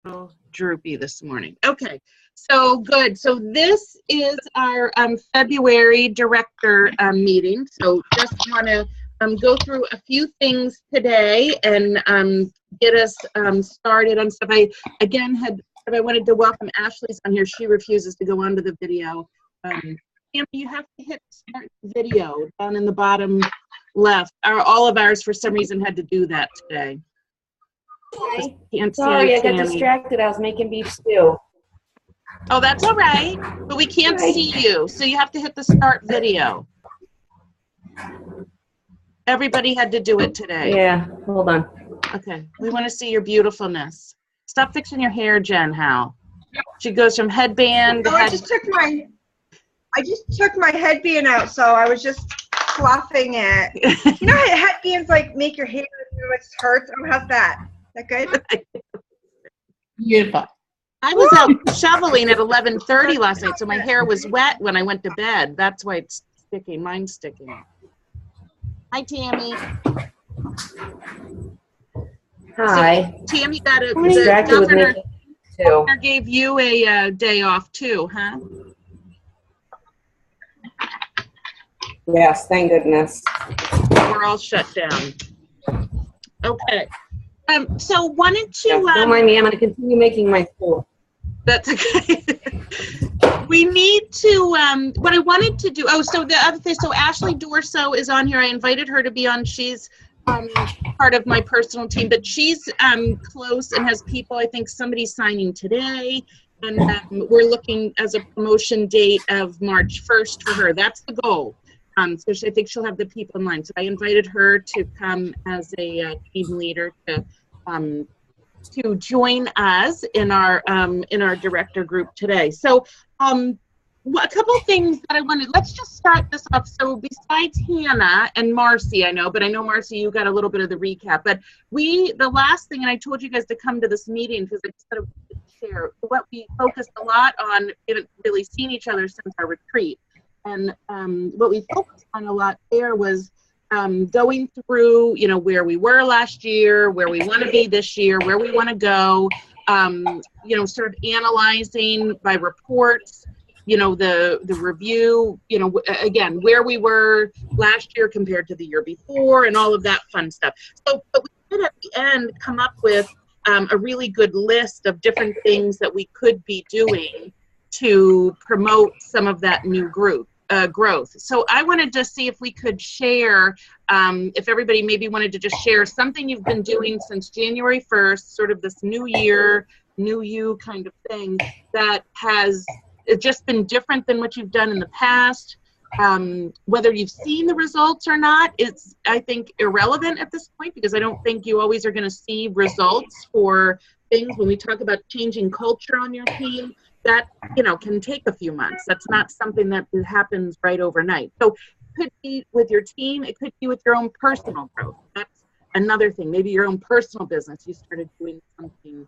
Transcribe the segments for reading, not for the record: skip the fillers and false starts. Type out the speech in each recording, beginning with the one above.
little droopy this morning. Okay, so good. So this is our February director meeting. So just want to go through a few things today and get us started on stuff. I wanted to welcome Ashley's on here. She refuses to go onto the video. You have to hit start video down in the bottom left. All of ours, for some reason, had to do that today. Sorry, I got distracted. I was making beef stew. Oh, that's all right. But we can't see you, so you have to hit the start video. Everybody had to do it today. Yeah, hold on. Okay, we want to see your beautifulness. Stop fixing your hair, Jen Howe. She goes from headband to I just took my headband out, so I was just fluffing it. You know how headbands like make your hair it hurts? How's that? Is that good? Beautiful. I was out shoveling at 11:30 last night, so my hair was wet when I went to bed. That's why it's sticking. Mine's sticking. Hi, Tammy. Hi. So, Tammy got I'm distracted with making too. Governor gave you a day off too, huh? Yes, thank goodness. We're all shut down. Okay. So wanted to. Don't mind me. I'm going to continue making my food. That's okay. We need to. What I wanted to do. Oh, so the other thing. So Ashley Dorso is on here. I invited her to be on. She's part of my personal team, but she's close and has people. I think somebody's signing today, and we're looking as a promotion date of March 1st for her. That's the goal. So I think she'll have the people in line. So I invited her to come as a team leader to join us in our director group today. So a couple of things that I wanted. Let's just start this off. So besides Hannah and Marcy, I know Marcy, you got a little bit of the recap. But the last thing, and I told you guys to come to this meeting because I just sort of share what we focused a lot on. We haven't really seen each other since our retreat. And what we focused on a lot there was going through, where we were last year, where we want to be this year, where we want to go, sort of analyzing by reports, the review, again, where we were last year compared to the year before and all of that fun stuff. So, but we did at the end come up with a really good list of different things that we could be doing to promote some of that new growth. So I wanted to see if we could share, if everybody maybe wanted to just share something you've been doing since January 1st, sort of this new year, new you kind of thing that has just been different than what you've done in the past. Whether you've seen the results or not, it's, I think, irrelevant at this point because I don't think you always are going to see results for things when we talk about changing culture on your team. That, can take a few months. That's not something that happens right overnight. So it could be with your team. It could be with your own personal growth. That's another thing. Maybe your own personal business. You started doing something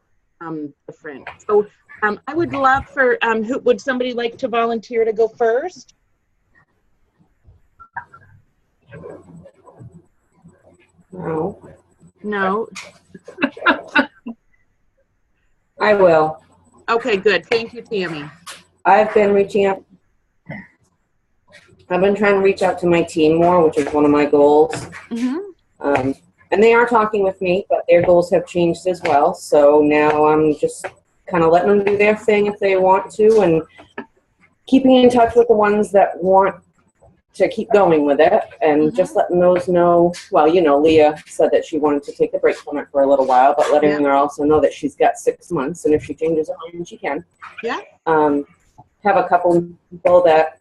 different. So I would love for, would somebody like to volunteer to go first? No. I will. Okay, good. Thank you, Tammy. I've been trying to reach out to my team more, which is one of my goals. Mm-hmm. And they are talking with me, but their goals have changed as well. So now I'm just kind of letting them do their thing if they want to and keeping in touch with the ones that want to keep going with it and just letting those know, well, Leah said that she wanted to take a break from it for a little while, but letting her also know that she's got 6 months and if she changes her mind, she can. Yeah. Have a couple people that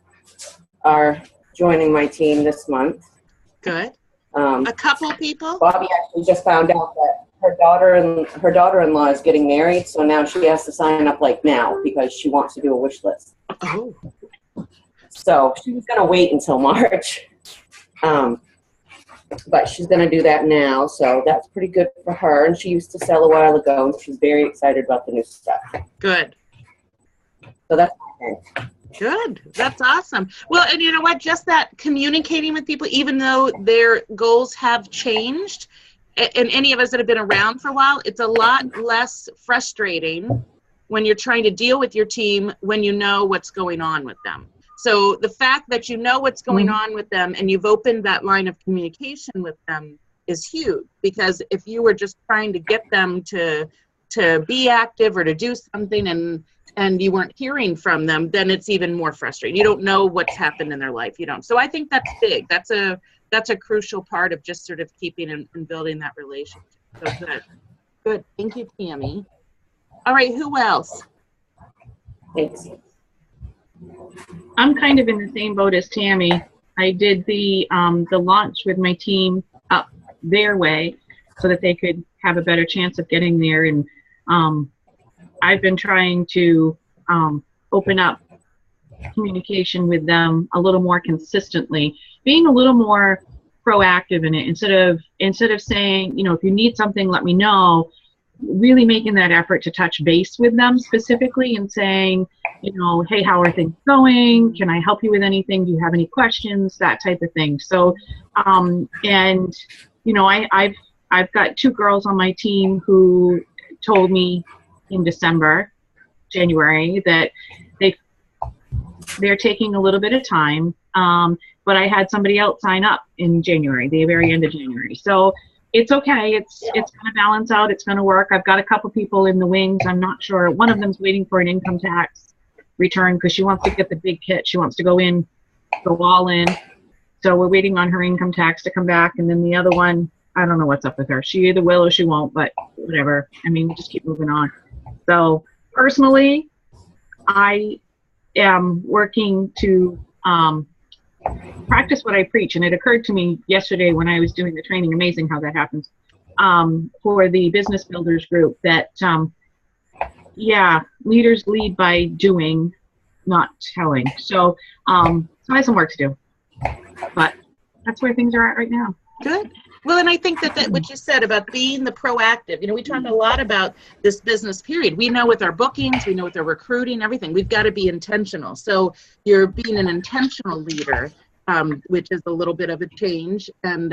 are joining my team this month. Good. A couple people? Bobby actually just found out that her daughter-in-law is getting married, so now she has to sign up now because she wants to do a wish list. Oh. So she was going to wait until March, but she's going to do that now. So that's pretty good for her. And she used to sell a while ago, and she's very excited about the new stuff. Good. So that's my thing. Good. That's awesome. Well, and you know what? Just that communicating with people, even though their goals have changed, and any of us that have been around for a while, it's a lot less frustrating when you're trying to deal with your team when you know what's going on with them. So the fact that you know what's going on with them and you've opened that line of communication with them is huge, because if you were just trying to get them to be active or to do something and you weren't hearing from them, then it's even more frustrating. You don't know what's happened in their life. You don't. So I think that's big. That's a crucial part of just sort of keeping and building that relationship. So good. Good. Thank you, Tammy. All right, who else? Thanks. I'm kind of in the same boat as Tammy. I did the launch with my team up their way so that they could have a better chance of getting there. And I've been trying to open up communication with them a little more consistently, being a little more proactive in it, instead of saying, if you need something, let me know. Really making that effort to touch base with them specifically and saying, hey, how are things going? Can I help you with anything? Do you have any questions? That type of thing. So, and I've got 2 girls on my team who told me in January, that they're taking a little bit of time. But I had somebody else sign up in January, the very end of January. So it's okay. It's going to balance out. It's going to work. I've got a couple people in the wings. I'm not sure. One of them's waiting for an income tax return because she wants to get the big hit. She wants to go all in. So we're waiting on her income tax to come back. And then the other one, I don't know what's up with her. She either will or she won't, but whatever. I mean, we just keep moving on. So personally, I am working to practice what I preach. And it occurred to me yesterday when I was doing the training, amazing how that happens, for the business builders group, that, leaders lead by doing, not telling. So I have some work to do, but that's where things are at right now. Good. Well, and I think that what you said about being the proactive, we talked a lot about this business period. We know with our bookings, we know with our recruiting, everything, we've got to be intentional. So you're being an intentional leader, which is a little bit of a change, and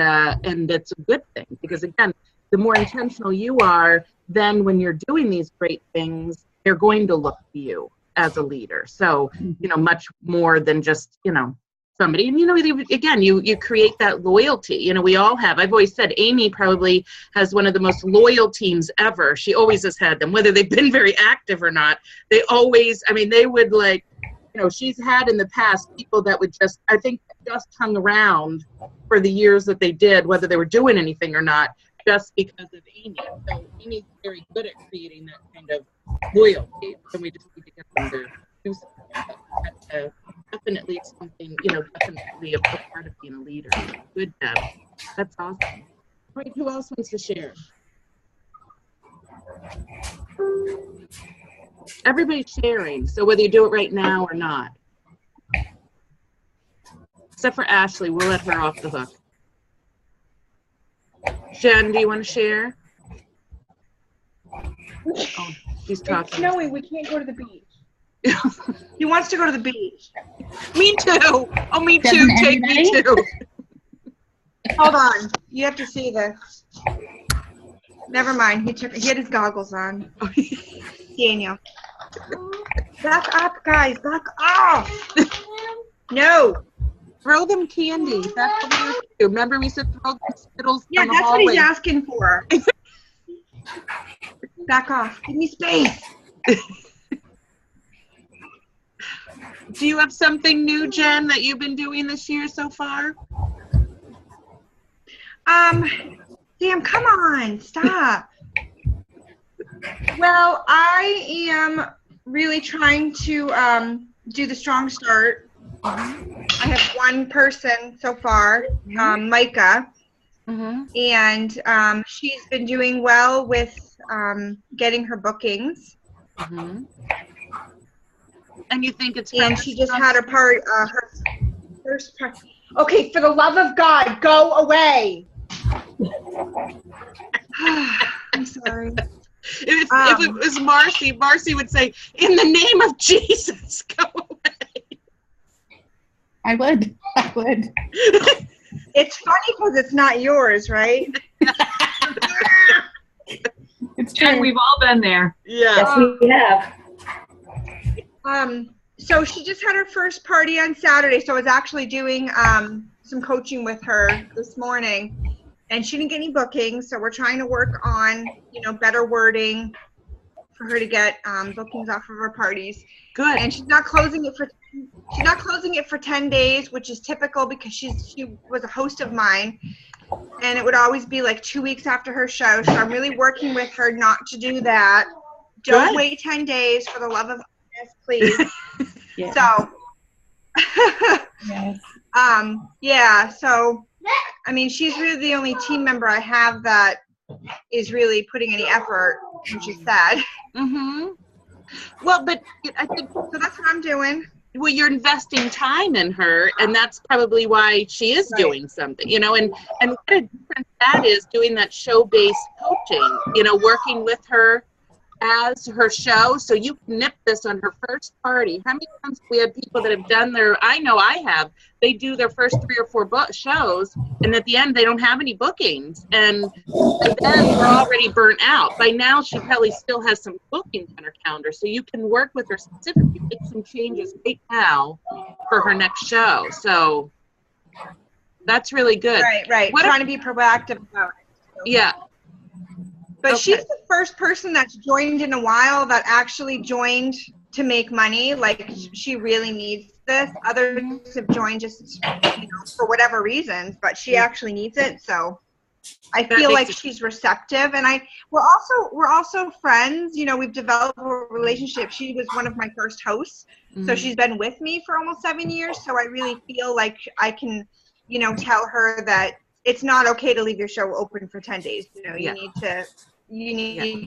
it's a good thing, because again, the more intentional you are, then when you're doing these great things, they're going to look to you as a leader. So, much more than just, somebody. And, again, you create that loyalty. We all have. I've always said Amy probably has one of the most loyal teams ever. She always has had them, whether they've been very active or not. They always, they would she's had in the past people that would just hung around for the years that they did, whether they were doing anything or not, just because of Amy. So Amy's very good at creating that kind of loyalty, and we just need to get them to do something. That's definitely something, definitely a part of being a leader. Good, Deb. That's awesome. All right, who else wants to share? Everybody's sharing, so whether you do it right now or not. Except for Ashley, we'll let her off the hook. Jen, do you want to share? Oh, she's talking. It's snowing. We can't go to the beach. He wants to go to the beach. Me too. Oh, me too. Take me too. Hold on. You have to see this. Never mind. He had his goggles on. Daniel. Back up, guys. Back off. No. Throw them candy. That's what we used to do. Remember we said throw them Skittles. Yeah, that's what he's asking for. Back off. Give me space. Do you have something new, Jen, that you've been doing this year so far? Sam, come on. Stop. Well, I am really trying to do the Strong Start. I have one person so far, Micah, and she's been doing well with getting her bookings. And you think it's and she just had her first part. Okay, for the love of God, go away. I'm sorry. If it was Marcy would say, in the name of Jesus, go away. I would. It's funny because it's not yours, right? It's true. We've all been there. Yeah. Yes, we have. So she just had her first party on Saturday, so I was actually doing some coaching with her this morning, and she didn't get any bookings, so we're trying to work on, better wording for her to get bookings off of her parties. Good. And she's not closing it for 10 days, which is typical because she was a host of mine, and it would always be like 2 weeks after her show. So I'm really working with her not to do that. Don't Good. wait 10 days, for the love of goodness, please. Yeah. So, Yes. yeah. So, I mean, she's really the only team member I have that is really putting any effort, which is sad. Mm-hmm. Well, but I think, So that's what I'm doing. well, you're investing time in her, and that's probably why she is Right. doing something, and what a difference that is, doing that show-based coaching, working with her as her show. So you can nip this on her first party. How many times we have people that have done I know I have, they do their first 3 or 4 shows, and at the end they don't have any bookings, and then they're already burnt out. By now she probably still has some bookings on her calendar, so you can work with her specifically, make some changes right now for her next show. So that's really good. Right. What Trying to be proactive about it. Yeah. But Okay. she's the first person that's joined in a while that actually joined to make money. Like, she really needs this. Others have joined just, for whatever reasons, but she actually needs it. So I That feel makes like it- she's receptive, and we're also friends. We've developed a relationship. She was one of my first hosts, so Mhm. she's been with me for almost 7 years. So I really feel like I can, tell her that it's not okay to leave your show open for 10 days. You Yeah. need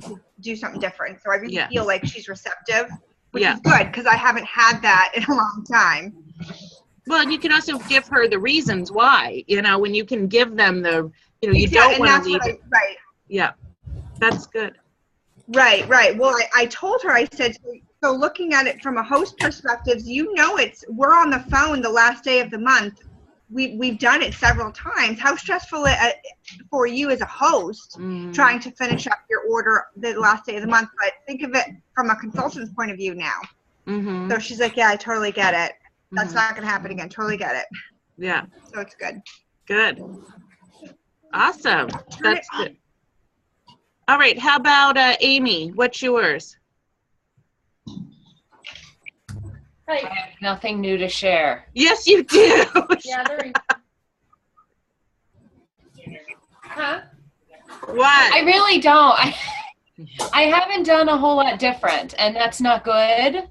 to do something different. So I really Yeah. feel like she's receptive, which Yeah. is good because I haven't had that in a long time. Well, and you can also give her the reasons why, when you can give them the, you Exactly, don't and want that's to leave what it. right. Yeah, that's good. Right. Well, I told her, I said, so looking at it from a host perspective, we're on the phone the last day of the month. We've done it several times. How stressful for you as a host Mm. trying to finish up your order the last day of the month, but think of it from a consultant's point of view now. Mm-hmm. So she's like, yeah, I totally get it. That's Mhm. not going to happen again. Totally get it. Yeah, So it's good. good. Awesome. Turn That's it on. good. All right, how about Amy? What's yours? I have nothing new to share. Yes, you do. Yeah, Huh? What? I really don't. I haven't done a whole lot different, and that's not good.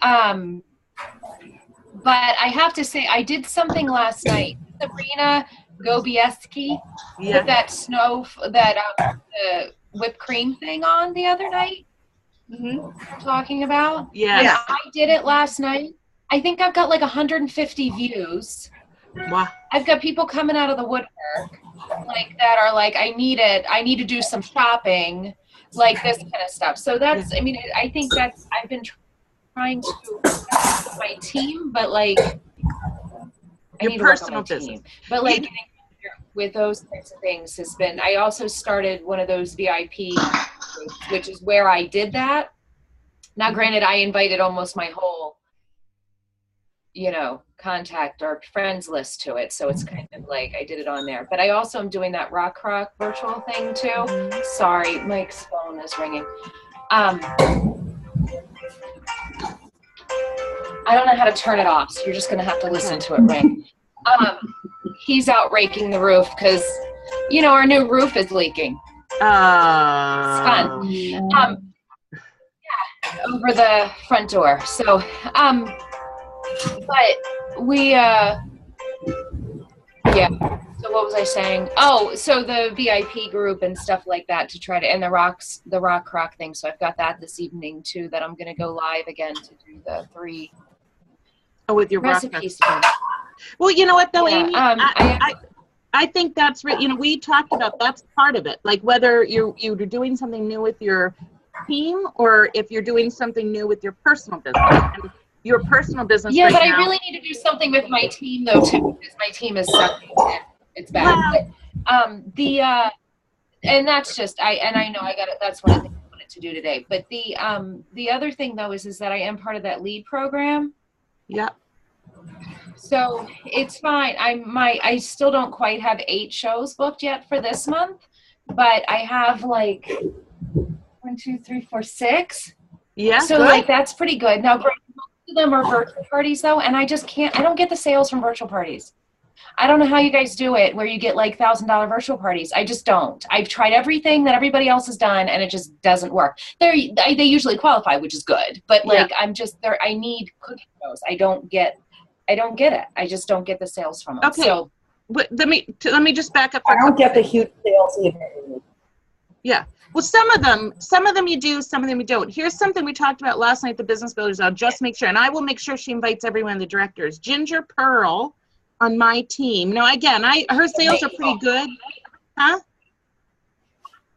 But I have to say, I did something last night. Sabrina Gobieski Yeah. put that the whipped cream thing on the other night. Mm-hmm. Talking about. Yes. Yeah. I did it last night. I think I've got like 150 views. Wow. I've got people coming out of the woodwork that are like, I need to do some shopping, like this kind of stuff. So that's, I mean, I think that's, I've been trying to with my team, but like, I Your need to work on personal my team. business. But like, getting with those types of things has been, I also started one of those VIP groups, which is where I did that. Now, granted, I invited almost my whole, contact or friends list to it. So it's kind of like I did it on there. But I also am doing that Rock virtual thing too. Sorry, Mike's phone is ringing. I don't know how to turn it off, so you're just going to have to listen to it ring. He's out raking the roof because, our new roof is leaking. It's fun. Yeah, over the front door. So, but we, yeah. So what was I saying? Oh, so the VIP group and stuff like that to try to, and the rock croc thing. So I've got that this evening too, that I'm going to go live again to do the 3 with your rock recipes. Well, you know what though, Yeah, Amy? I I think that's we talked about that's part of it. Like whether you're doing something new with your team or if you're doing something new with your personal business. And your personal business. Yeah, right but now, I really need to do something with my team though too, because my team is sucking. It's bad. Well- But, and that's just, I know I got it. That's what I think I wanted to do today. But the other thing though is that I am part of that lead program. Yeah. So it's fine. I still don't quite have 8 shows booked yet for this month, but I have like 1, 2, 3, 4, 6. Yeah. So good. like that's pretty good. Now, most of them are virtual parties though, and I don't get the sales from virtual parties. I don't know how you guys do it where you get like $1,000 virtual parties. I just don't. I've tried everything that everybody else has done and it just doesn't work. They usually qualify, which is good, but like I'm just there. I need cookie shows. I don't get it. I just don't get the sales from them. Okay. So let me just back up. I don't get the huge sales either. Yeah. Well, some of them you do, some of them you don't. Here's something we talked about last night, the Business Builders. I'll just make sure, and I will make sure she invites everyone, the directors. Ginger Pearl on my team. Now, again, her sales are pretty good. Huh?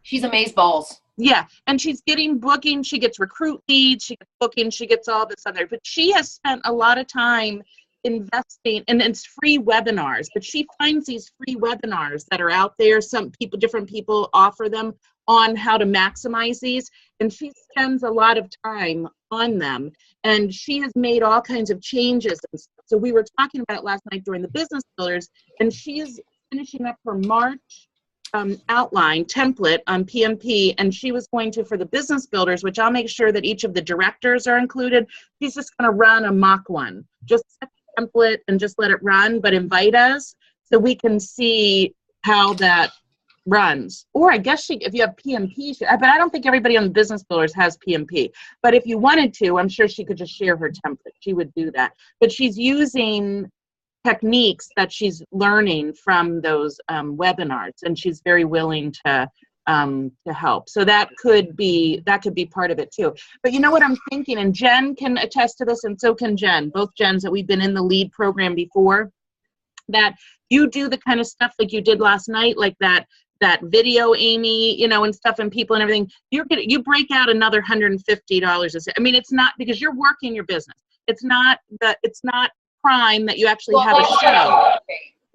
She's amazeballs. Yeah, and she's getting booking. She gets recruit leads. She gets booking. She gets all this other. But she has spent a lot of time investing, and it's free webinars. But she finds these free webinars that are out there. Different people offer them on how to maximize these, and she spends a lot of time on them. And she has made all kinds of changes. So we were talking about it last night during the Business Builders, and she is finishing up her March outline template on PMP, and she was going to, for the Business Builders, which I'll make sure that each of the directors are included, she's just going to run a mock one. Just set the template and just let it run, but invite us so we can see how that runs. Or I guess if you have PMP, but I don't think everybody on the Business Builders has PMP. But if you wanted to, I'm sure she could just share her template. She would do that. But she's using techniques that she's learning from those webinars, and she's very willing to help. So that could be part of it too. But you know what I'm thinking, and Jen can attest to this, and so can Jen, both Jens that we've been in the lead program before, that you do the kind of stuff like you did last night, like that video, Amy, and stuff, and people and everything. You break out another $150. I mean, it's not because you're working your business. It's not prime that you actually have a show.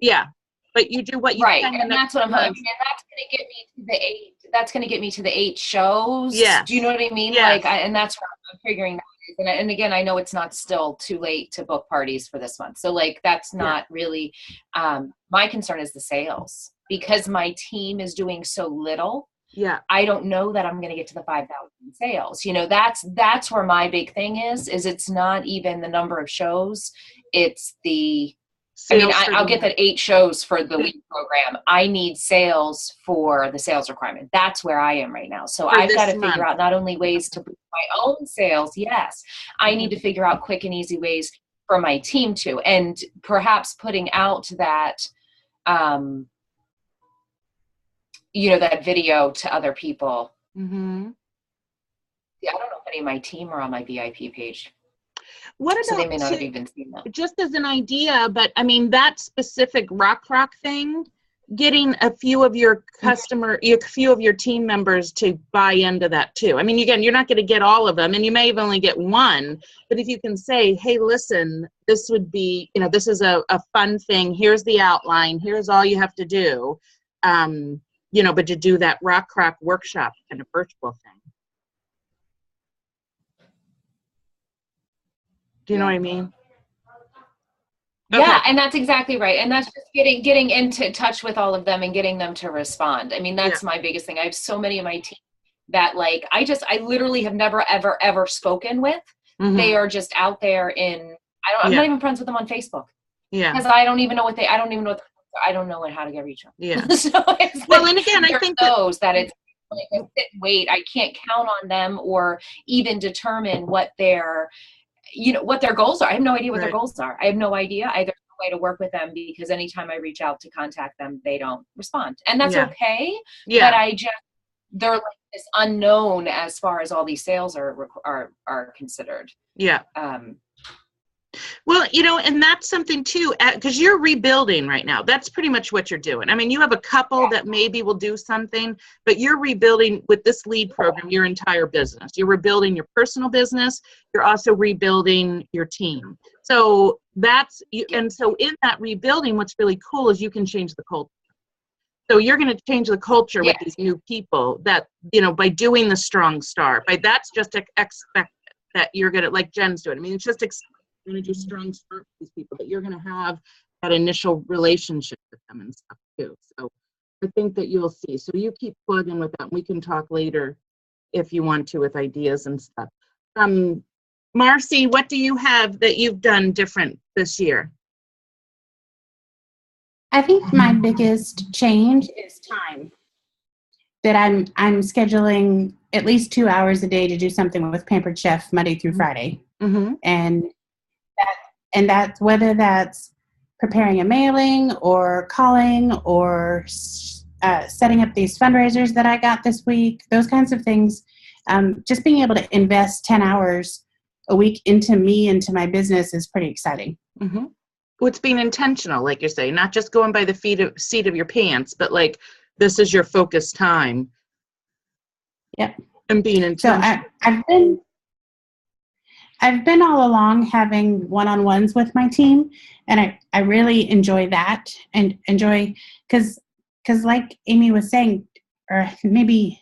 Yeah, but you do what you right, can. And that's what I'm hoping. And that's going to get me to the 8. That's going to get me to the 8 shows. Yeah. Do you know what I mean? Yes. And that's what I'm figuring that is. And again, I know it's not still too late to book parties for this month. So like, that's not really, my concern is the sales, because my team is doing so little. Yeah. I don't know that I'm going to get to the 5,000 sales. That's where my big thing is it's not even the number of shows. It's the, I'll get that 8 shows for the lead program. I need sales for the sales requirement. That's where I am right now. So I've got to figure out not only ways to boost my own sales. Yes. I need to figure out quick and easy ways for my team to, and perhaps putting out that, that video to other people. Mm-hmm. Yeah, I don't know if any of my team are on my VIP page. What about, so they may not have even seen that. Just as an idea, but I mean, that specific rock thing, getting a few of your a few of your team members to buy into that too. I mean, again, you're not going to get all of them, and you may only get one, but if you can say, hey, listen, this would be, this is a fun thing. Here's the outline. Here's all you have to do. But to do that rock workshop kind of virtual thing. Do you know what I mean? Okay. Yeah, and that's exactly right. And that's just getting into touch with all of them and getting them to respond. I mean, that's my biggest thing. I have so many of my team that like, I literally have never, ever, ever spoken with. Mm-hmm. They are just out there I'm not even friends with them on Facebook. Yeah. Because I don't even know I don't know how to get reach them. Yeah. So it's well, and again, I think that it's like, sit and wait. I can't count on them or even determine what their goals are. I have no idea what their goals are. I have no idea. There's no way to work with them because anytime I reach out to contact them, they don't respond. And that's okay. Yeah. But they're like this unknown as far as all these sales are considered. Yeah. Well, and that's something too, because you're rebuilding right now. That's pretty much what you're doing. I mean, you have a couple that maybe will do something, but you're rebuilding with this lead program your entire business. You're rebuilding your personal business. You're also rebuilding your team. So and so in that rebuilding, what's really cool is you can change the culture. So you're going to change the culture with these new people that, you know, by doing the strong start, by that's just expected that you're going to, like Jen's doing. I mean, it's just you're going to do strong start with these people, that you're going to have that initial relationship with them and stuff too. So I think that you'll see. So you keep plugging with that. We can talk later if you want to with ideas and stuff. Marcy, what do you have that you've done different this year? I think my biggest change is time. That I'm scheduling at least 2 hours a day to do something with Pampered Chef Monday through Friday. Mm-hmm. And that's whether that's preparing a mailing or calling or setting up these fundraisers that I got this week, those kinds of things. Just being able to invest 10 hours a week into me, into my business is pretty exciting. Mm-hmm. Well, it's being intentional, like you're saying, not just going by the seat of your pants, but like this is your focused time. Yep. And being intentional. So I've been all along having one-on-ones with my team, and I really enjoy that and enjoy because like Amy was saying, or maybe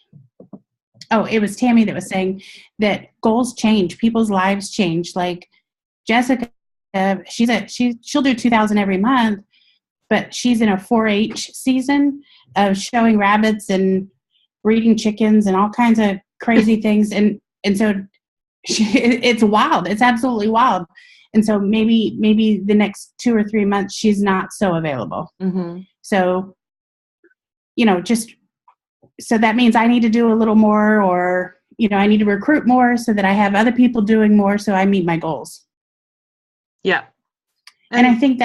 it was Tammy that was saying that goals change, people's lives change. Like Jessica, she'll do 2,000 every month, but she's in a 4-H season of showing rabbits and breeding chickens and all kinds of crazy things, and so it's wild. It's absolutely wild. And so maybe the next 2 or 3 months she's not so available. Mm-hmm. So, just so that means I need to do a little more, or I need to recruit more so that I have other people doing more so I meet my goals. Yeah. And I think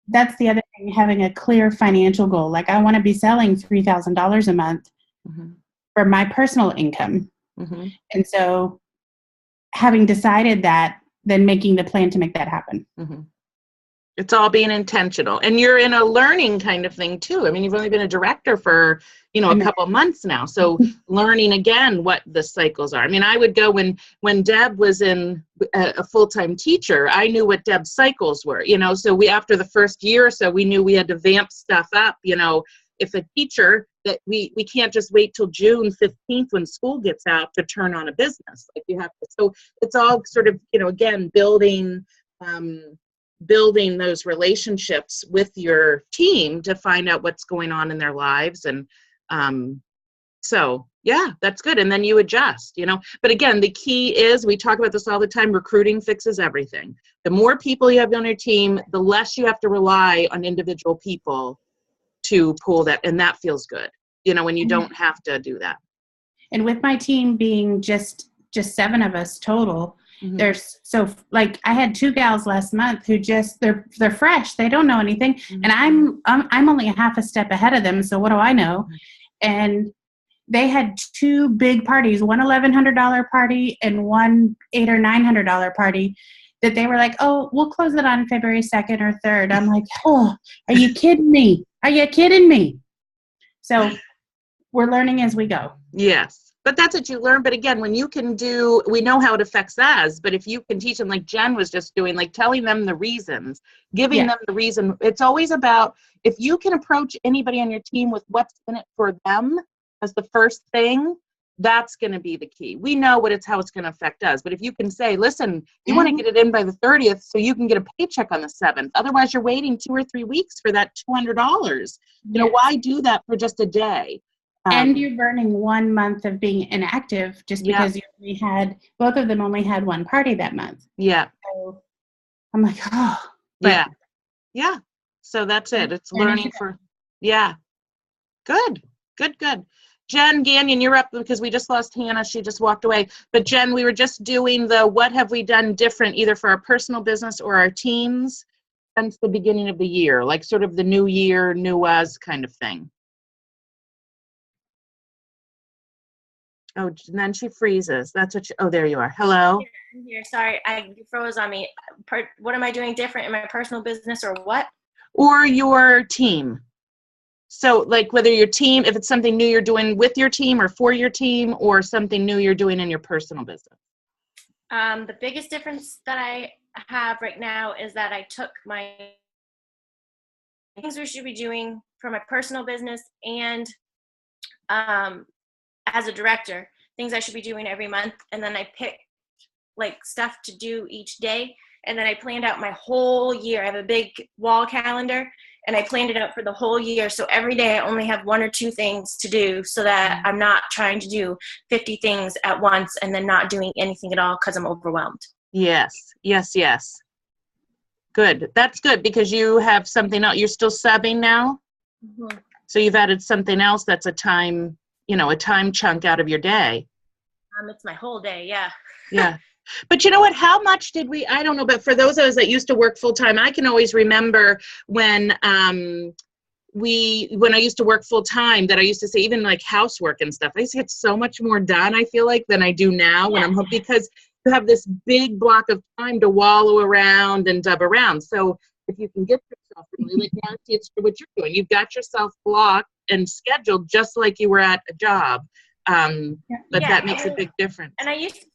that's the other thing, having a clear financial goal. Like I want to be selling $3,000 a month for my personal income. Mm-hmm. And so having decided that, then making the plan to make that happen. Mm-hmm. It's all being intentional. And you're in a learning kind of thing too. I mean, you've only been a director for, a couple months now. So learning again what the cycles are. I mean, I would go when Deb was in a full-time teacher, I knew what Deb's cycles were, so after the first year or so, we knew we had to vamp stuff up, if a teacher that we can't just wait till June 15th when school gets out to turn on a business. Like you have to, so it's all sort of, again, building those relationships with your team to find out what's going on in their lives. And so, yeah, that's good. And then you adjust, but again, the key is, we talk about this all the time, recruiting fixes everything. The more people you have on your team, the less you have to rely on individual people to pull that. And that feels good, when you don't have to do that. And with my team being just 7 of us total, there's I had 2 gals last month who they're fresh, they don't know anything, and I'm only a half a step ahead of them. So what do I know? And they had 2 big parties, one $1,100 party and one $800 or $900 party, that they were like, oh, we'll close it on February 2nd or 3rd. I'm like, oh, are you kidding me? Are you kidding me? So we're learning as we go. Yes. But that's what you learn. But again, when you can we know how it affects us, but if you can teach them, like Jen was just doing, like telling them the reasons, giving them the reason. It's always about, if you can approach anybody on your team with what's in it for them as the first thing, that's going to be the key. We know how it's going to affect us. But if you can say, listen, you want to get it in by the 30th so you can get a paycheck on the 7th. Otherwise, you're waiting 2 or 3 weeks for that $200. Why do that for just a day? And you're burning 1 month of being inactive just because both of them only had 1 party that month. Yeah. So I'm like, oh. Yeah. Yeah. So that's it. It's learning Good. Jen Gagnon, you're up because we just lost Hannah. She just walked away. But Jen, we were just doing what have we done different either for our personal business or our teams since the beginning of the year, like sort of the new year, new us kind of thing. Oh, and then she freezes. That's what there you are. Hello? I'm here. Sorry, you froze on me. What am I doing different in my personal business or what? Or your team. So like whether your team, if it's something new you're doing with your team or for your team, or something new you're doing in your personal business. The biggest difference that I have right now is that I took my things we should be doing for my personal business and as a director, things I should be doing every month. And then I pick like stuff to do each day. And then I planned out my whole year. I have a big wall calendar and I planned it out for the whole year. So every day I only have 1 or 2 things to do so that I'm not trying to do 50 things at once and then not doing anything at all because I'm overwhelmed. Yes, yes, yes. Good. That's good because you have something else. You're still subbing now? Mm-hmm. So you've added something else that's a time, a time chunk out of your day. It's my whole day, yeah. Yeah. But you know what? How much did I don't know, but for those of us that used to work full time, I can always remember when I used to work full time that I used to say even like housework and stuff. I used to get so much more done, I feel like, than I do now when I'm home because you have this big block of time to wallow around and dub around. So if you can get yourself really like Marcy, it's what you're doing. You've got yourself blocked and scheduled just like you were at a job. But that makes a big difference. And I used to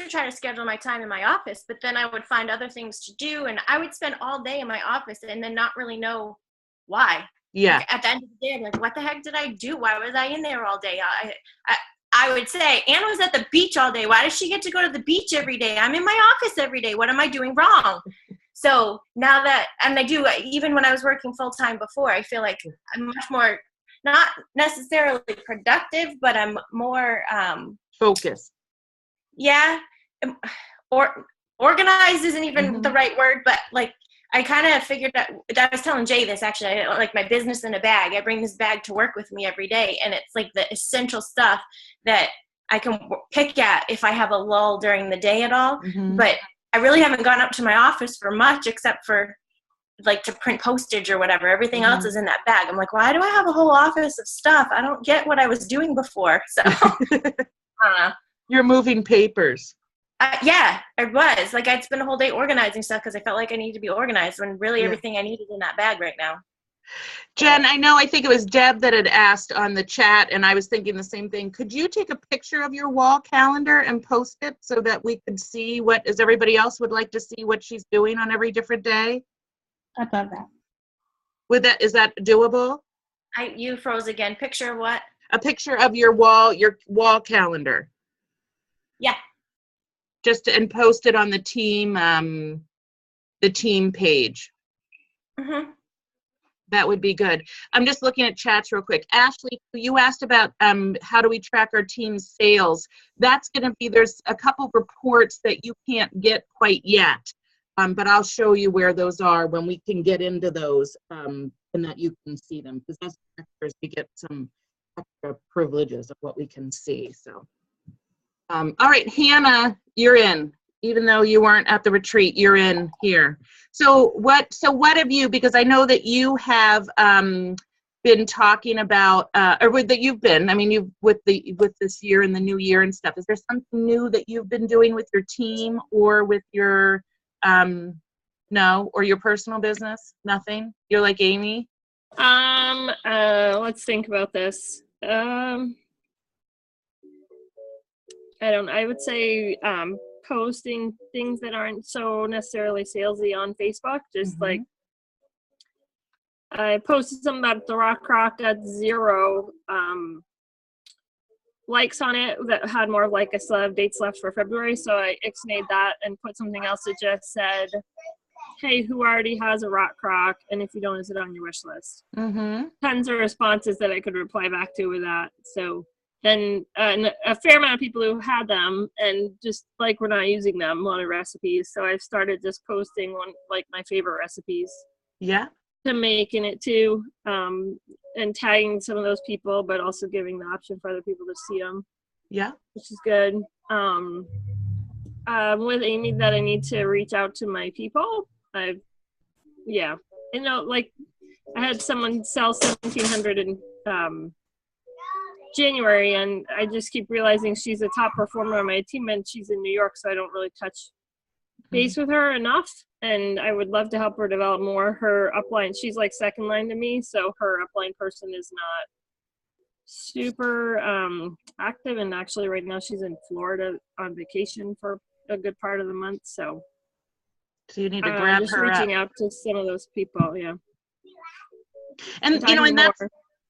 try to schedule my time in my office, but then I would find other things to do and I would spend all day in my office and then not really know why. Yeah. Like, at the end of the day, I'm like, what the heck did I do? Why was I in there all day? I would say, Anna was at the beach all day. Why does she get to go to the beach every day? I'm in my office every day. What am I doing wrong? So now that, and I do, even when I was working full time before, I feel like I'm much more, not necessarily productive, but I'm more focused. Yeah. Or organized isn't even the right word, but like I kind of figured out, I was telling Jay this actually, I like my business in a bag. I bring this bag to work with me every day. And it's like the essential stuff that I can pick at if I have a lull during the day at all. But I really haven't gone up to my office for much except for like to print postage or whatever. Everything else is in that bag. I'm like, why do I have a whole office of stuff? I don't get what I was doing before. So I don't know. You're moving papers. Yeah, I was. Like, I'd spend a whole day organizing stuff because I felt like I needed to be organized when really everything I needed in that bag right now. Jen, I think it was Deb that had asked on the chat, and I was thinking the same thing. Could you take a picture of your wall calendar and post it so that we could see as everybody else would like to see what she's doing on every different day? I'd love that. Is that doable? You froze again. Picture of what? A picture of your wall calendar. Yeah. And post it on the team page. That would be good. I'm just looking at chats real quick. Ashley, you asked about how do we track our team's sales. That's going to be, there's a couple of reports that you can't get quite yet, but I'll show you where those are when we can get into those and that you can see them, because as directors we get some extra privileges of what we can see. So. All right, Hannah, you're in. Even though you weren't at the retreat, you're in here. So what have you, because I know that you have been talking about, with this year and the new year and stuff, is there something new that you've been doing with your team or with your, or your personal business? Nothing? You're like Amy? Let's think about this. I would say posting things that aren't so necessarily salesy on Facebook. Just like I posted something about the Rock Rock, got 0 likes on it that had more of like I still have dates left for February. So I ixnayed that and put something else that just said, hey, who already has a Rock Rock? And if you don't, is it on your wish list? Tons of responses that I could reply back to with that. So then a fair amount of people who had them and just like we're not using them wanted recipes. So I've started just posting like my favorite recipes. Yeah. To making it too, and tagging some of those people, but also giving the option for other people to see them. Yeah. Which is good. With Amy that I need to reach out to my people. I had someone sell 1,700 in January, and I just keep realizing she's a top performer on my team, and she's in New York, so I don't really touch base with her enough, and I would love to help her develop more. Her upline, she's like second line to me, so her upline person is not super active, and actually right now she's in Florida on vacation for a good part of the month, so So you need to grab just her reaching up. out to some of those people, yeah. And you know, and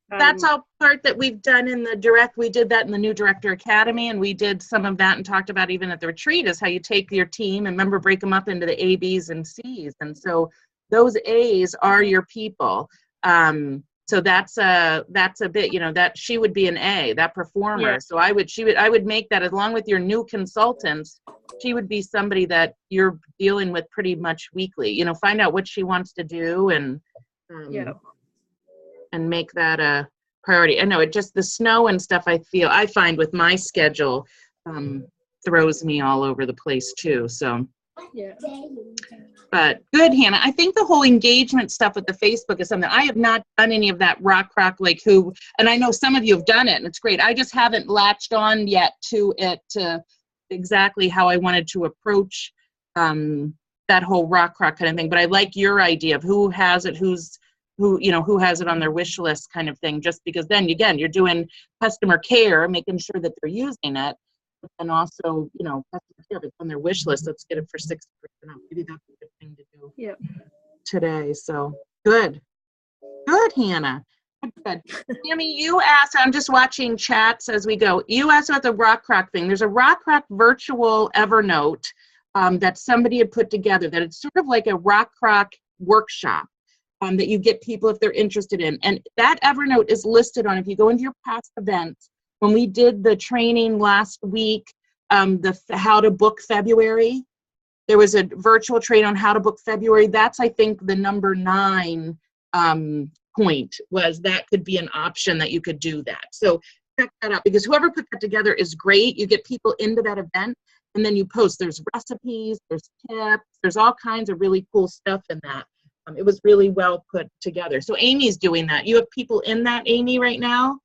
that's all part that we've done in the direct. We did that in the New Director Academy, and we did some of that and talked about even at the retreat is how you take your team and remember break them up into the A, B's, and C's. And so those A's are your people. So that's a bit, you know, that she would be an A, that performer. Yeah. So I would make that along with your new consultants. She would be somebody that you're dealing with pretty much weekly. You know, find out what she wants to do and make that a priority. I know it just the snow and stuff. I find with my schedule throws me all over the place too. So. Yeah. But good, Hannah. I think the whole engagement stuff with the Facebook is something I have not done any of that rock like who, and I know some of you have done it and it's great. I just haven't latched on yet to it to exactly how I wanted to approach that whole rock kind of thing. But I like your idea of who has it, who has it on their wish list kind of thing, just because then again, you're doing customer care, making sure that they're using it. And also, you know, if it's on their wish list, let's get it for 60% off. Maybe that's a good thing to do today. So good, Hannah. Good. Tammy, you asked, I'm just watching chats as we go. You asked about the Rock thing. There's a Rock virtual Evernote that somebody had put together that it's sort of like a Rock workshop that you get people if they're interested in. And that Evernote is listed on, if you go into your past events, when we did the training last week, the how to book February, there was a virtual training on how to book February. That's, I think, the number 9 point was that could be an option that you could do that. So check that out because whoever put that together is great. You get people into that event and then you post. There's recipes, there's tips, there's all kinds of really cool stuff in that. It was really well put together. So Amy's doing that. You have people in that, Amy, right now?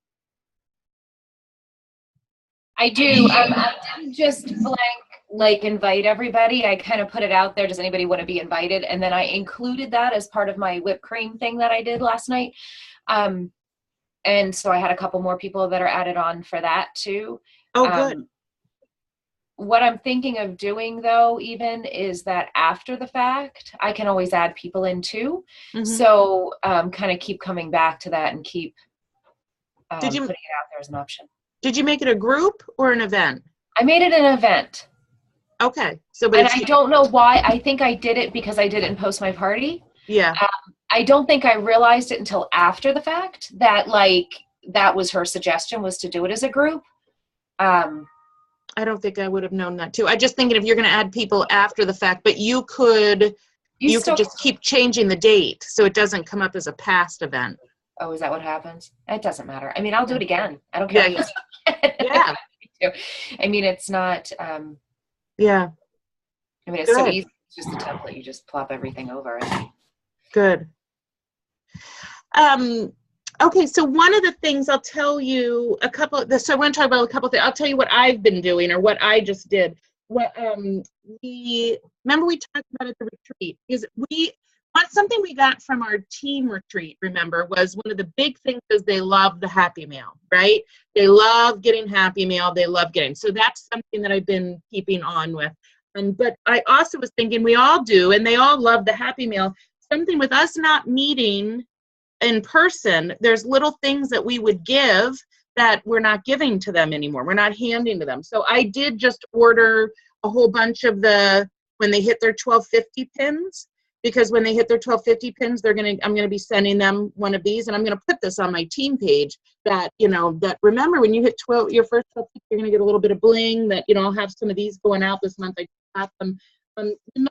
I do. I didn't just blank invite everybody. I kind of put it out there. Does anybody want to be invited? And then I included that as part of my whipped cream thing that I did last night. And so I had a couple more people that are added on for that too. Oh, good. What I'm thinking of doing though, even is that after the fact, I can always add people in too. Mm-hmm. So kind of keep coming back to that and keep putting it out there as an option. Did you make it a group or an event? I made it an event. Okay. And I don't know why. I think I did it because I didn't post my party. Yeah. I don't think I realized it until after the fact that that was her suggestion, was to do it as a group. I don't think I would have known that too. I just thinking if you're going to add people after the fact, but you could just keep changing the date so it doesn't come up as a past event. Oh, is that what happens? It doesn't matter. I mean, I'll do it again. I don't care. Yeah. I mean, it's not. Yeah. I mean, it's so easy. It's just a template. You just plop everything over. Good. Okay, so one of the things I'll tell you so I want to talk about a couple of things. I'll tell you what I've been doing or what I just did. Remember we talked about at the retreat is something we got from our team retreat, remember, was one of the big things is they love the Happy Mail, right? They love getting Happy Mail. They love getting. So that's something that I've been keeping on with. But I also was thinking we all do, and they all love the Happy Mail. Something with us not meeting in person, there's little things that we would give that we're not giving to them anymore. We're not handing to them. So I did just order a whole bunch of when they hit their 1250 pins. Because when they hit their 1250 pins, I'm gonna be sending them one of these, and I'm gonna put this on my team page. That remember when you hit your first 1250, you're gonna get a little bit of bling. That I'll have some of these going out this month. I got them.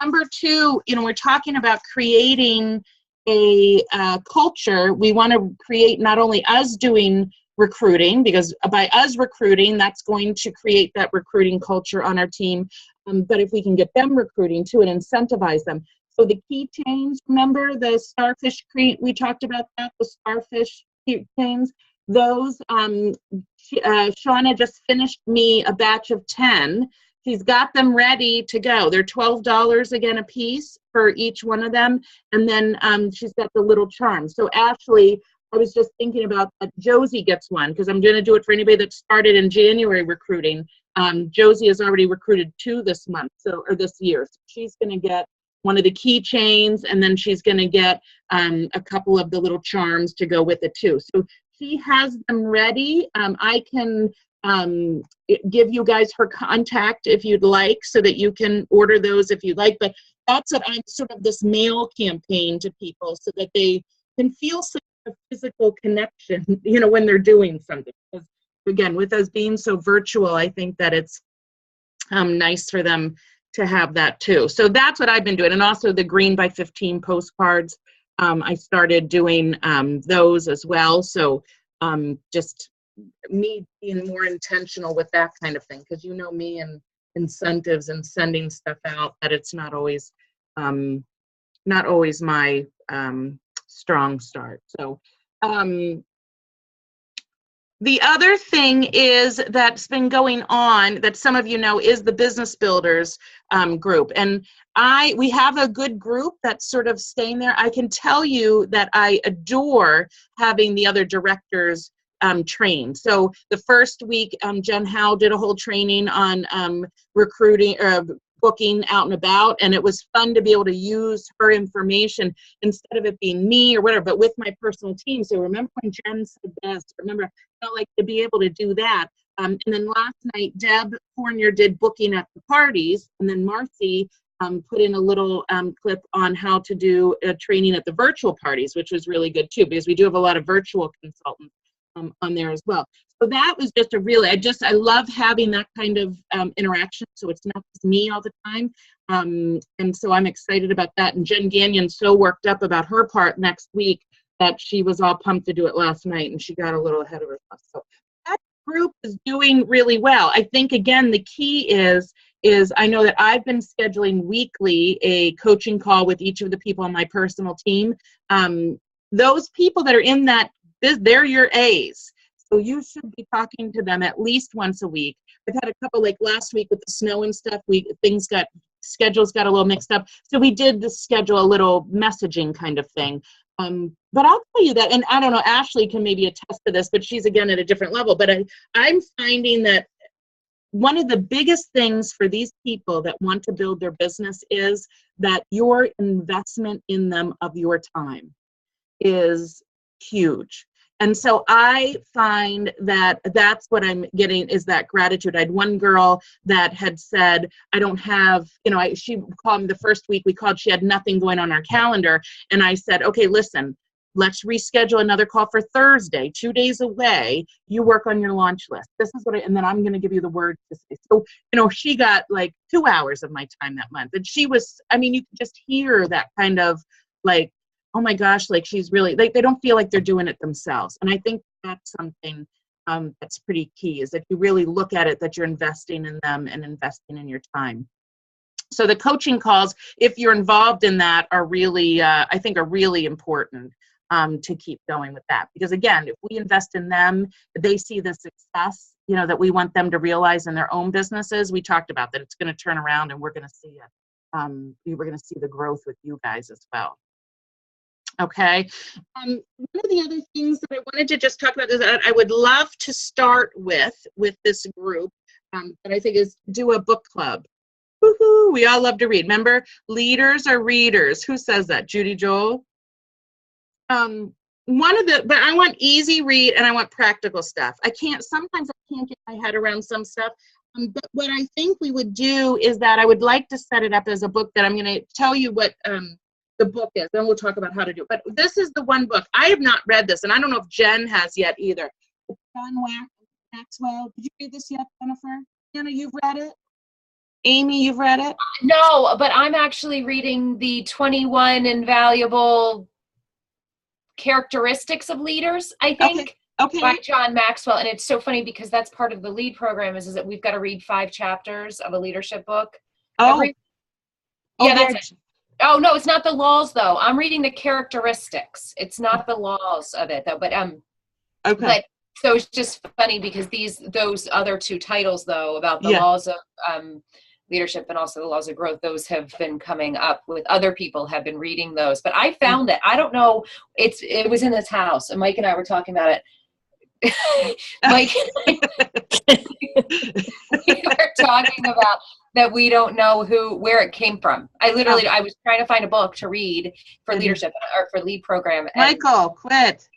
Number 2, we're talking about creating a culture. We want to create not only us doing recruiting, because by us recruiting, that's going to create that recruiting culture on our team. But if we can get them recruiting too and incentivize them. So the keychains, remember the starfish we talked about that, the starfish keychains, those, Shauna just finished me a batch of 10. She's got them ready to go. They're $12 again a piece for each one of them. And then she's got the little charm. So Ashley, I was just thinking about that Josie gets one because I'm going to do it for anybody that started in January recruiting. Josie has already recruited 2 this month, or this year. So she's going to get one of the keychains, and then she's going to get a couple of the little charms to go with it too. So she has them ready. I can give you guys her contact if you'd like, so that you can order those if you'd like. But that's what I'm sort of this mail campaign to people, so that they can feel some physical connection, you know, when they're doing something. Because again, with us being so virtual, I think that it's nice for them to have that too. So that's what I've been doing. And also the Green by 15 postcards. I started doing those as well. So just me being more intentional with that kind of thing, because you know me and incentives and sending stuff out, that it's not always my strong start. So the other thing is that's been going on that some of you know is the Business Builders group. And we have a good group that's sort of staying there. I can tell you that I adore having the other directors trained. So the first week, Jen Howe did a whole training on recruiting, booking out and about, and it was fun to be able to use her information instead of it being me or whatever, but with my personal team. So remember when Jen said best, remember, I felt like to be able to do that. And then last night, Deb Fournier did booking at the parties, and then Marcy put in a little clip on how to do training at the virtual parties, which was really good too, because we do have a lot of virtual consultants on there as well. So that was just I love having that kind of interaction, so it's not just me all the time. And so I'm excited about that. And Jen Gagnon's so worked up about her part next week that she was all pumped to do it last night, and she got a little ahead of herself. So that group is doing really well. I think, again, the key is I know that I've been scheduling weekly a coaching call with each of the people on my personal team. Those people that are in that, they're your A's. So you should be talking to them at least once a week. I've had a couple, like last week with the snow and stuff, schedules got a little mixed up. So we did schedule a little messaging kind of thing. But I'll tell you that, and I don't know, Ashley can maybe attest to this, but she's again at a different level. But I'm finding that one of the biggest things for these people that want to build their business is that your investment in them of your time is huge. And so I find that that's what I'm getting, is that gratitude. I had one girl that had said, I don't have, she called me the first week we called, she had nothing going on our calendar. And I said, okay, listen, let's reschedule another call for Thursday, 2 days away. You work on your launch list. This is what and then I'm going to give you the word to say. So, she got like 2 hours of my time that month. And she was, you could just hear that kind of like, oh my gosh, like she's really, they don't feel like they're doing it themselves. And I think that's something that's pretty key, is that you really look at it, that you're investing in them and investing in your time. So the coaching calls, if you're involved in that, are really, I think are really important to keep going with that. Because again, if we invest in them, they see the success, that we want them to realize in their own businesses. We talked about that. It's going to turn around and we're going to see it. We're going to see the growth with you guys as well. Okay. One of the other things that I wanted to just talk about is that I would love to start with this group, that I think is do a book club. Woohoo! We all love to read. Remember, leaders are readers. Who says that? Judy Joel? But I want easy read and I want practical stuff. Sometimes I can't get my head around some stuff. But what I think we would do is that I would like to set it up as a book that I'm going to tell you what, the book is, then we'll talk about how to do it. But this is the one book. I have not read this, and I don't know if Jen has yet either. John Maxwell. Did you read this yet, Jennifer? Anna, you've read it? Amy, you've read it? No, but I'm actually reading the 21 Invaluable Characteristics of Leaders, I think, okay. by John Maxwell. And it's so funny because that's part of the LEAD program is that we've got to read 5 chapters of a leadership book. Yeah, that's it. Oh, no, it's not the laws, though. I'm reading the characteristics. It's not the laws of it, though. But okay. But so it's just funny because those other 2 titles, though, about the laws of leadership and also the laws of growth, those have been coming up with other people have been reading those. But I found that, I don't know, it was in this house, and Mike and I were talking about it. like we are talking about that we don't know where it came from. I was trying to find a book to read for leadership or for lead program. Michael, quit.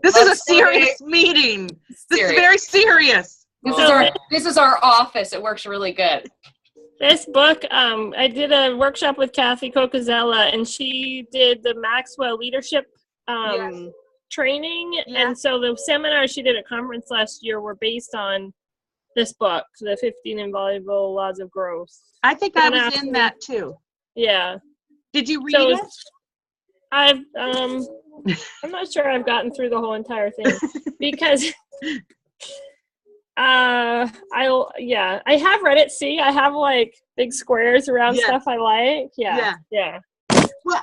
This is a serious meeting. This is very serious. This is our office. It works really good. This book, I did a workshop with Kathy Cocazella, and she did the Maxwell leadership training. Yeah. And so the seminars she did at conference last year were based on this book, The 15 Invaluable Laws of Growth. I think I was in that too. Yeah. Did you read it? I'm not sure I've gotten through the whole entire thing because I have read it. See, I have like big squares around stuff I like. Yeah. Well,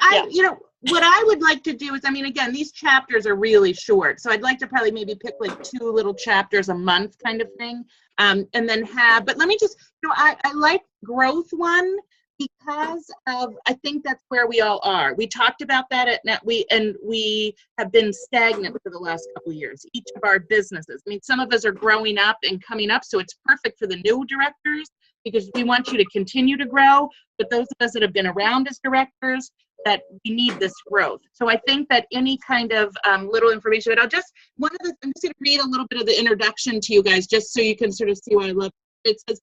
what I would like to do is, I mean, again, these chapters are really short, so I'd like to probably maybe pick like 2 little chapters a month kind of thing, and then but let me just, I like growth one because I think that's where we all are. We talked about that at Net, we have been stagnant for the last couple of years, each of our businesses. I mean, some of us are growing up and coming up, so it's perfect for the new directors because we want you to continue to grow, but those of us that have been around as directors, that we need this growth. So I think that any kind of little information, but I'm just going to read a little bit of the introduction to you guys, just so you can sort of see why I love it. It says,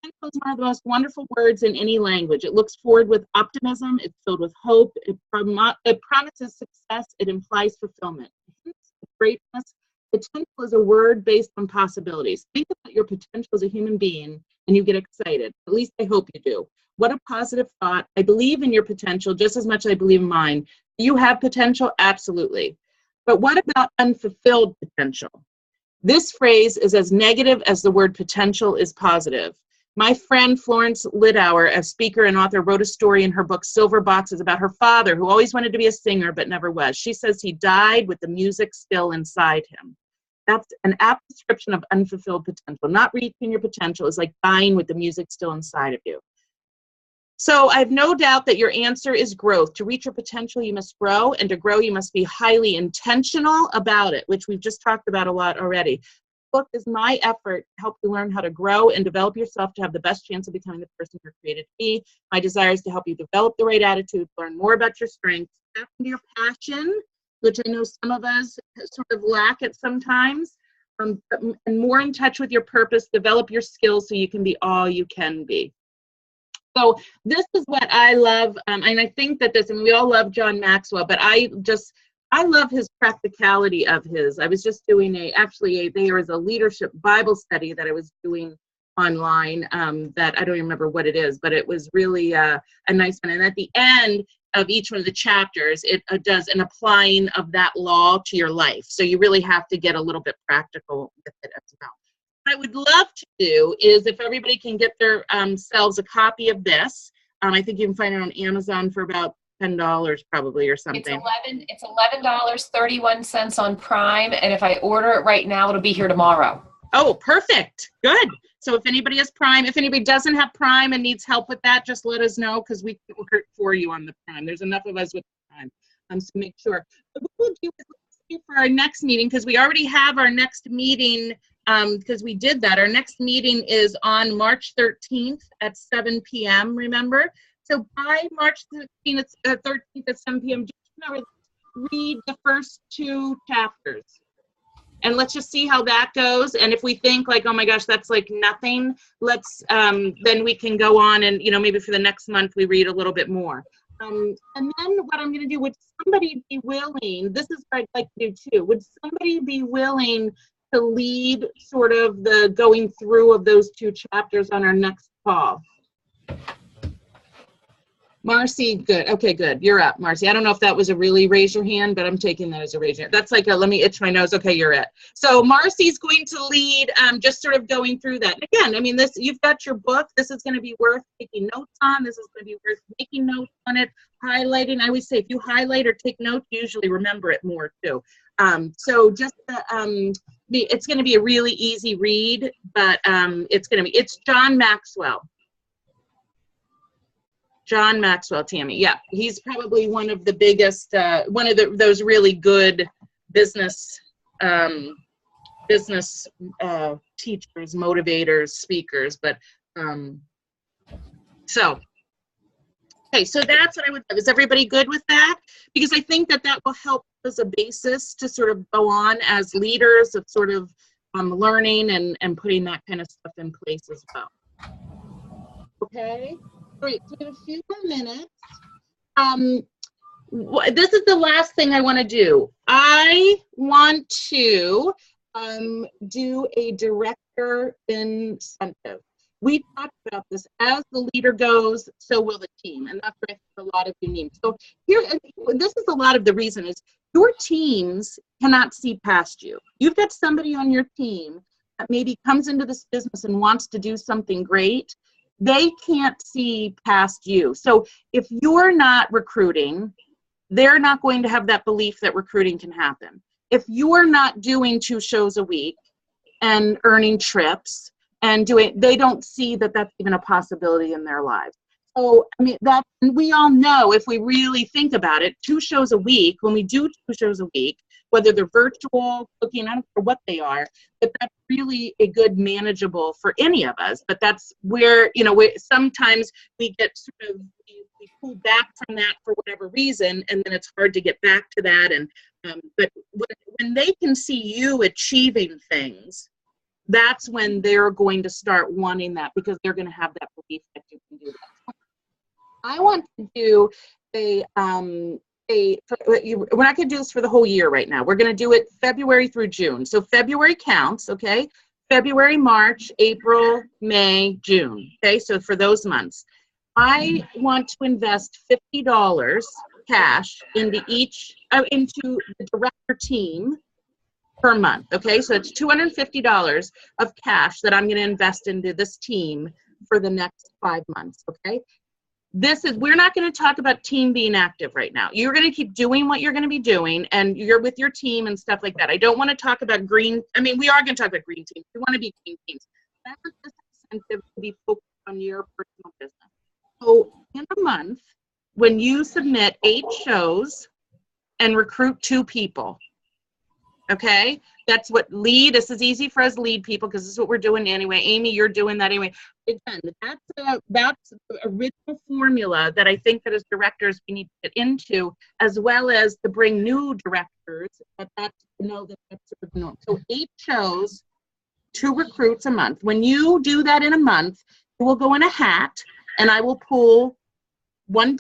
potential is one of the most wonderful words in any language. It looks forward with optimism. It's filled with hope. It promises success. It implies fulfillment. Greatness. Potential is a word based on possibilities. Think about your potential as a human being and you get excited. At least I hope you do. What a positive thought. I believe in your potential just as much as I believe in mine. Do you have potential? Absolutely. But what about unfulfilled potential? This phrase is as negative as the word potential is positive. My friend Florence Lidauer, a speaker and author, wrote a story in her book Silver Boxes about her father who always wanted to be a singer but never was. She says he died with the music still inside him. That's an apt description of unfulfilled potential. Not reaching your potential is like dying with the music still inside of you. So I have no doubt that your answer is growth. To reach your potential, you must grow, and to grow, you must be highly intentional about it, which we've just talked about a lot already. The book is my effort to help you learn how to grow and develop yourself to have the best chance of becoming the person you're created to be. My desire is to help you develop the right attitude, learn more about your strengths, tap into your passion, which I know some of us sort of lack at sometimes, and more in touch with your purpose, develop your skills so you can be all you can be. So this is what I love, and I think that we all love John Maxwell, but I love his practicality of his. I was just doing there was a leadership Bible study that I was doing online that I don't even remember what it is, but it was really a nice one. And at the end of each one of the chapters, it does an applying of that law to your life. So you really have to get a little bit practical with it as well. What I would love to do is if everybody can get their selves a copy of this. I think you can find it on Amazon for about $10 probably or something. It's $11.31 on Prime, and if I order it right now, it'll be here tomorrow. Oh, perfect. Good. So if anybody has Prime, if anybody doesn't have Prime and needs help with that, just let us know because we can work for you on the Prime. There's enough of us with Prime. So make sure. But what we'll do is for our next meeting, because we already have our next meeting, because we did that. Our next meeting is on March 13th at 7 p.m., remember? So by March 13th at 7 p.m., just remember, read the first 2 chapters. And let's just see how that goes. And if we think like, oh my gosh, that's like nothing, let's, then we can go on and, maybe for the next month we read a little bit more. And then what I'm going to do, would somebody be willing, this is what I'd like to do too, would somebody be willing to lead sort of the going through of those 2 chapters on our next call? Marcy, good. Okay, good. You're up, Marcy. I don't know if that was a really raise your hand, but I'm taking that as a raise your hand. That's like let me itch my nose. Okay, you're it. So Marcy's going to lead, just sort of going through that. Again, I mean, you've got your book. This is going to be worth taking notes on. This is going to be worth making notes on it, highlighting. I always say if you highlight or take notes, you usually remember it more too. So just it's going to be a really easy read, but it's John Maxwell. John Maxwell, Tammy. Yeah, he's probably one of the biggest, those really good business business teachers, motivators, speakers, but okay, so that's what I would do. Is everybody good with that? Because I think that that will help as a basis to sort of go on as leaders of sort of learning and putting that kind of stuff in place as well. Okay, great. So we have a few more minutes. This is the last thing I want to do. I want to do a director incentive. We talked about this. As the leader goes, so will the team, and that's what I think a lot of you need. So here, this is a lot of the reason is your teams cannot see past you. You've got somebody on your team that maybe comes into this business and wants to do something great. They can't see past you. So if you're not recruiting, they're not going to have that belief that recruiting can happen. If you're not doing 2 shows a week and earning trips and they don't see that that's even a possibility in their lives. So, I mean, that we all know, if we really think about it, 2 shows a week, when we do 2 shows a week, whether they're virtual, cooking, I don't care what they are, but that's really a good manageable for any of us. But that's where, you know, sometimes we get sort of, we pull back from that for whatever reason, and then it's hard to get back to that. And but when they can see you achieving things, that's when they're going to start wanting that, because they're going to have that belief that you can do that. I want to do we're not going to do this for the whole year right now. We're going to do it February through June. So February counts, okay? February, March, April, May, June. Okay, so for those months, I want to invest $50 cash into the director team per month. Okay, so it's $250 of cash that I'm going to invest into this team for the next 5 months. Okay. We're not going to talk about team being active right now. You're going to keep doing what you're going to be doing, and you're with your team and stuff like that. I don't want to talk about green. I mean, we are going to talk about green teams. We want to be green teams. That's this incentive to be focused on your personal business. So in a month, when you submit 8 shows and recruit 2 people, okay, that's what this is easy for us lead people, because this is what we're doing anyway. Amy, you're doing that anyway. Again, that's the original formula that I think that as directors we need to get into, as well as to bring new directors that's sort of norm. So 8 shows, 2 recruits a month. When you do that in a month, you will go in a hat, and I will pull one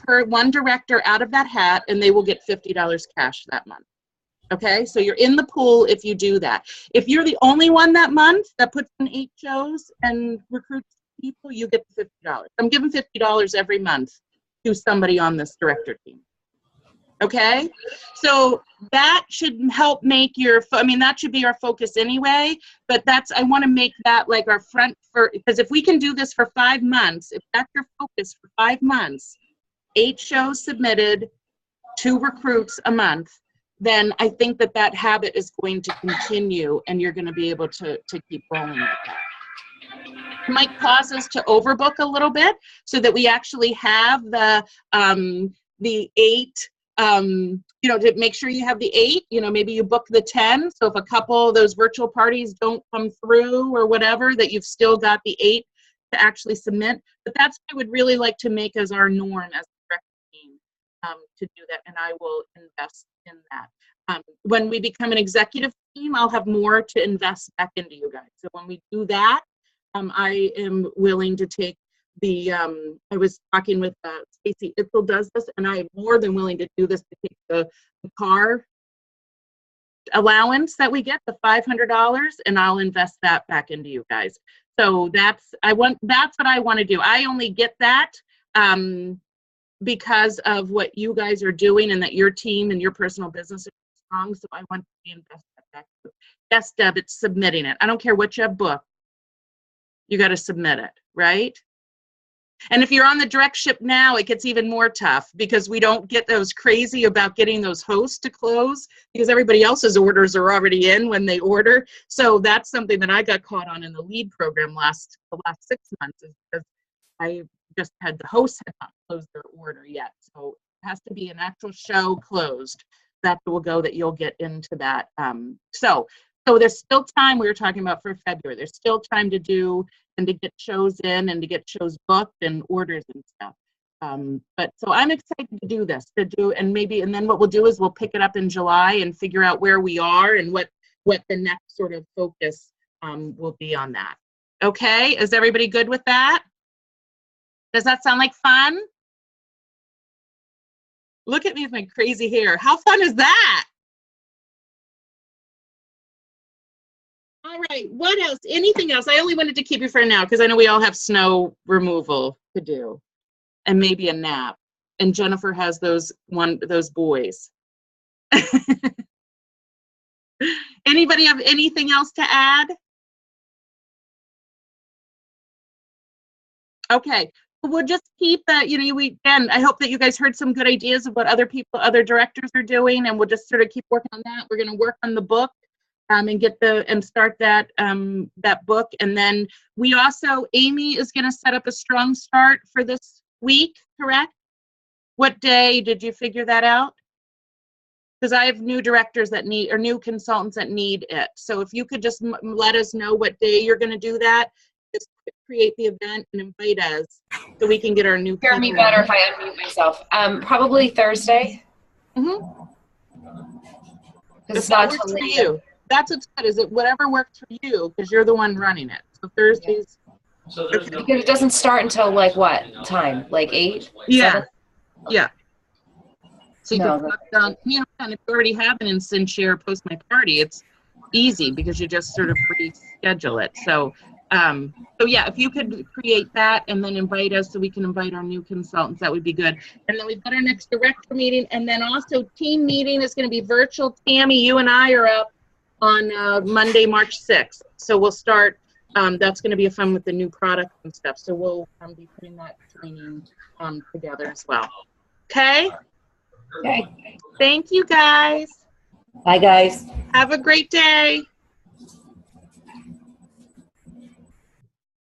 director out of that hat, and they will get $50 cash that month. Okay, so you're in the pool if you do that. If you're the only one that month that puts in 8 shows and recruits people, you get $50. I'm giving $50 every month to somebody on this director team. Okay, so that should help make that should be our focus anyway, but I want to make that like our front because if we can do this for 5 months, if that's your focus for 5 months, 8 shows submitted, 2 recruits a month, then I think that habit is going to continue, and you're going to be able to keep rolling with that. You might cause us to overbook a little bit so that we actually have the 8, to make sure you have the 8, maybe you book the 10. So if a couple of those virtual parties don't come through or whatever, that you've still got the 8 to actually submit. But that's what I would really like to make as our norm as a direct team, to do that, and I will invest in that. When we become an executive team, I'll have more to invest back into you guys. So when we do that, I am willing to take I was talking with Stacy Itzel does this, and I am more than willing to do this, to take the car allowance that we get, the $500, and I'll invest that back into you guys. So that's what I want to do. I only get that because of what you guys are doing, and that your team and your personal business is strong. So I want to invest that back. Yes, Deb, it's submitting it. I don't care what you have booked. You got to submit it, right? And if you're on the direct ship now, it gets even more tough, because we don't get those crazy about getting those hosts to close, because everybody else's orders are already in when they order. So that's something that I got caught on in the lead program the last 6 months, is because I just had the hosts had not closed their order yet. So it has to be an actual show closed that will go that you'll get into that. So there's still time. We were talking about for February. There's still time to do and to get shows in and to get shows booked and orders and stuff. But so I'm excited to do this, and then what we'll do is we'll pick it up in July and figure out where we are and what the next sort of focus will be on that. Okay, is everybody good with that? Does that sound like fun? Look at me with my crazy hair. How fun is that? All right, what else? Anything else? I only wanted to keep you for now because I know we all have snow removal to do and maybe a nap. And Jennifer has those boys. Anybody have anything else to add? Okay, we'll just keep that, again, I hope that you guys heard some good ideas of what other directors are doing, and we'll just sort of keep working on that. We're going to work on the book and start that book. And then we also, Amy is going to set up a strong start for this week, correct? What day did you figure that out? Because I have new directors that need, or new consultants that need it. So if you could just let us know what day you're going to do that, just create the event and invite us so we can get our new people. Hear me better if I unmute myself. Probably Thursday. Mm-hmm. It's not till for you. That's what's good. Is it whatever works for you? Because you're the one running it. So Thursdays. So because it doesn't start until like what time? Like 8? Yeah. 7? Yeah. So you can put down, and if you already have an instant share post my party, it's easy because you just sort of pre-schedule it. So yeah, if you could create that and then invite us so we can invite our new consultants, that would be good. And then we've got our next director meeting, and then also team meeting is going to be virtual. Tammy, you and I are up on Monday, March 6th. So we'll start, that's going to be a fun with the new product and stuff. So we'll be putting that training together as well. Okay? Okay. Thank you, guys. Bye, guys. Have a great day.